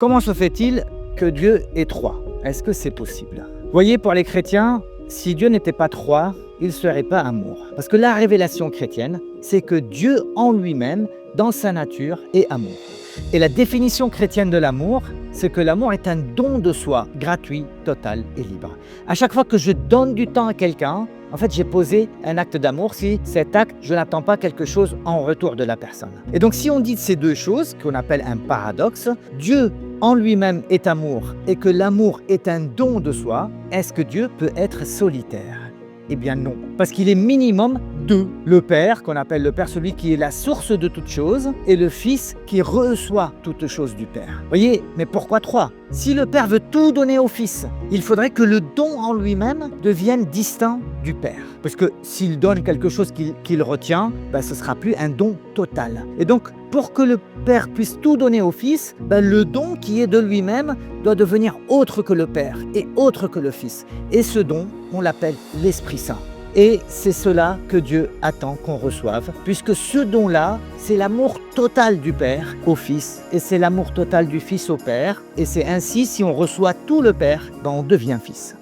Comment se fait-il que Dieu est trois? Est-ce que c'est possible? Vous voyez, pour les chrétiens, si Dieu n'était pas trois, il ne serait pas amour. Parce que la révélation chrétienne, c'est que Dieu en lui-même, dans sa nature, est amour. Et la définition chrétienne de l'amour, c'est que l'amour est un don de soi, gratuit, total et libre. À chaque fois que je donne du temps à quelqu'un, en fait, j'ai posé un acte d'amour si cet acte, je n'attends pas quelque chose en retour de la personne. Et donc, si on dit ces deux choses, qu'on appelle un paradoxe, Dieu en lui-même est amour et que l'amour est un don de soi, est-ce que Dieu peut être solitaire? Eh bien non, parce qu'il est minimum deux. Le Père, qu'on appelle le Père, celui qui est la source de toute chose, et le Fils qui reçoit toute chose du Père. Voyez, mais pourquoi trois? Si le Père veut tout donner au Fils, il faudrait que le don en lui-même devienne distinct du Père. Parce que s'il donne quelque chose qu'il retient, ce ne sera plus un don total. Et donc, pour que le Père puisse tout donner au Fils, le don qui est de lui-même doit devenir autre que le Père et autre que le Fils. Et ce don, on l'appelle l'Esprit Saint. Et c'est cela que Dieu attend qu'on reçoive, puisque ce don-là, c'est l'amour total du Père au Fils, et c'est l'amour total du Fils au Père. Et c'est ainsi, si on reçoit tout le Père, on devient Fils.